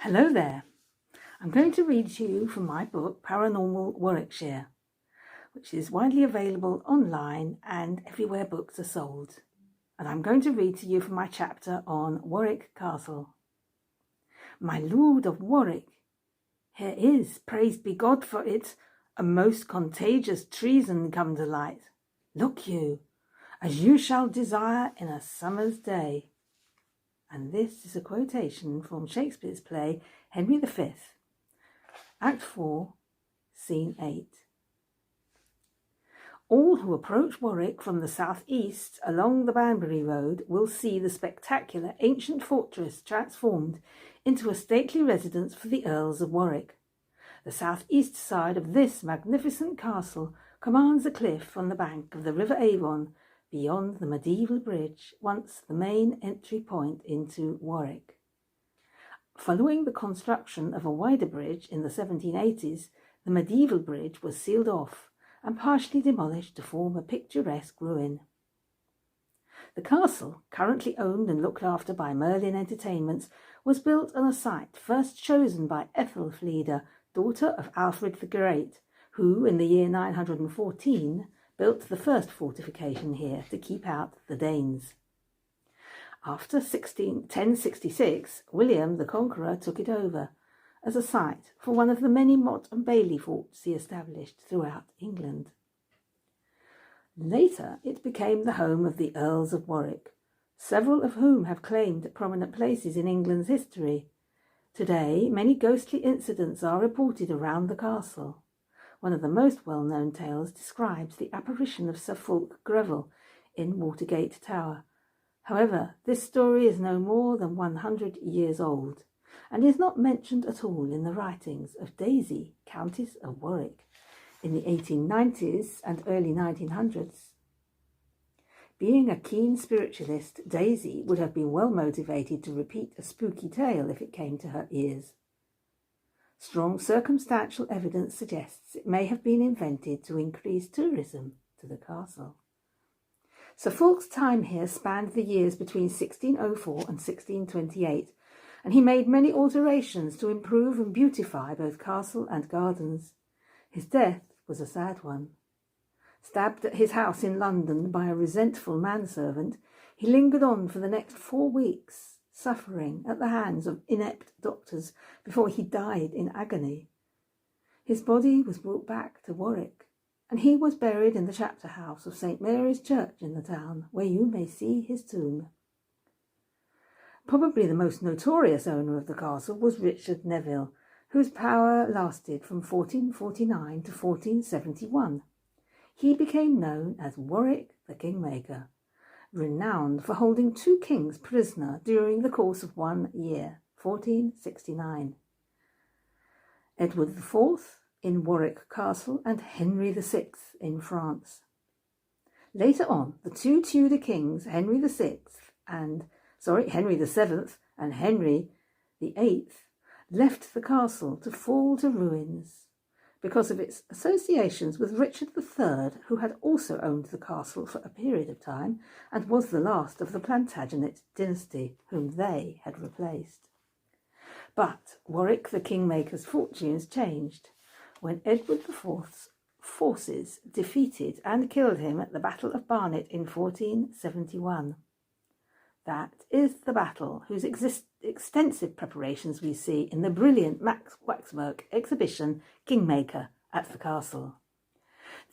Hello there. I'm going to read to you from my book, Paranormal Warwickshire, which is widely available online and everywhere books are sold. And I'm going to read to you from my chapter on Warwick Castle. My Lord of Warwick, here is, praised be God for it, a most contagious treason come to light. Look you, as you shall desire in a summer's day. And this is a quotation from Shakespeare's play Henry V, Act 4, Scene 8. All who approach Warwick from the south-east along the Banbury Road will see the spectacular ancient fortress transformed into a stately residence for the Earls of Warwick. The south-east side of this magnificent castle commands a cliff on the bank of the River Avon beyond the medieval bridge, once the main entry point into Warwick. Following the construction of a wider bridge in the 1780s, the medieval bridge was sealed off and partially demolished to form a picturesque ruin. The castle, currently owned and looked after by Merlin Entertainments, was built on a site first chosen by Ethelfleda, daughter of Alfred the Great, who, in the year 914, built the first fortification here to keep out the Danes. After 1066, William the Conqueror took it over as a site for one of the many motte and bailey forts he established throughout England. Later, it became the home of the Earls of Warwick, several of whom have claimed prominent places in England's history. Today, many ghostly incidents are reported around the castle. One of the most well-known tales describes the apparition of Sir Fulk Greville in Watergate Tower. However, this story is no more than 100 years old and is not mentioned at all in the writings of Daisy, Countess of Warwick, in the 1890s and early 1900s. Being a keen spiritualist, Daisy would have been well motivated to repeat a spooky tale if it came to her ears. Strong circumstantial evidence suggests it may have been invented to increase tourism to the castle. Sir Fulk's time here spanned the years between 1604 and 1628, and he made many alterations to improve and beautify both castle and gardens. His death was a sad one. Stabbed at his house in London by a resentful manservant, he lingered on for the next 4 weeks, suffering at the hands of inept doctors before he died in agony. His body was brought back to Warwick, and he was buried in the chapter house of St. Mary's Church in the town, where you may see his tomb. Probably the most notorious owner of the castle was Richard Neville, whose power lasted from 1449 to 1471. He became known as Warwick the Kingmaker, renowned for holding 2 kings prisoner during the course of 1 year, 1469. Edward IV in Warwick Castle and Henry VI in France. Later on, the 2 Tudor kings, Henry VII and Henry VIII, left the castle to fall to ruins because of its associations with Richard III, who had also owned the castle for a period of time and was the last of the Plantagenet dynasty, whom they had replaced. But Warwick the Kingmaker's fortunes changed when Edward IV's forces defeated and killed him at the Battle of Barnet in 1471. That is the battle whose extensive preparations we see in the brilliant Max Waxwork exhibition Kingmaker at the castle.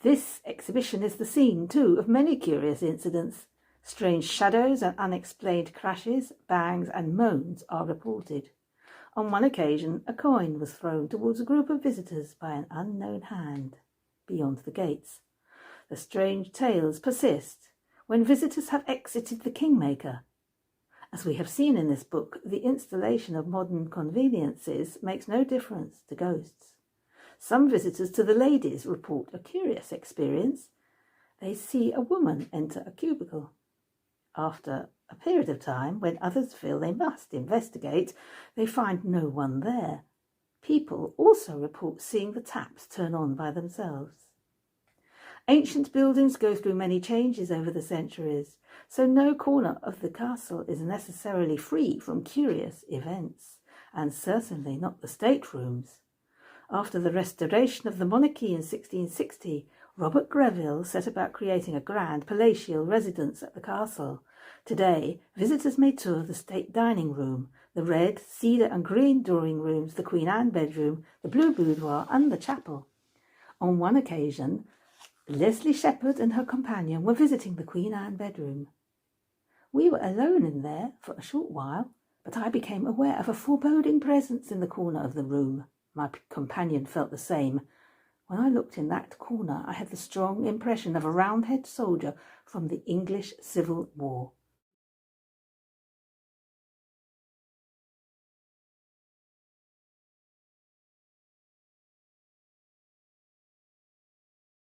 This exhibition is the scene, too, of many curious incidents. Strange shadows and unexplained crashes, bangs and moans are reported. On one occasion, a coin was thrown towards a group of visitors by an unknown hand beyond the gates. The strange tales persist when visitors have exited the Kingmaker. As we have seen in this book, the installation of modern conveniences makes no difference to ghosts. Some visitors to the ladies report a curious experience. They see a woman enter a cubicle. After a period of time, when others feel they must investigate, they find no one there. People also report seeing the taps turn on by themselves. Ancient buildings go through many changes over the centuries, so no corner of the castle is necessarily free from curious events, and certainly not the staterooms. After the restoration of the monarchy in 1660, Robert Greville set about creating a grand palatial residence at the castle. Today, visitors may tour the state dining room, the red, cedar and green drawing rooms, the Queen Anne bedroom, the blue boudoir and the chapel. On one occasion, Leslie Shepherd and her companion were visiting the Queen Anne bedroom. We were alone in there for a short while, but I became aware of a foreboding presence in the corner of the room. My companion felt the same. When I looked in that corner, I had the strong impression of a Roundhead soldier from the English Civil War.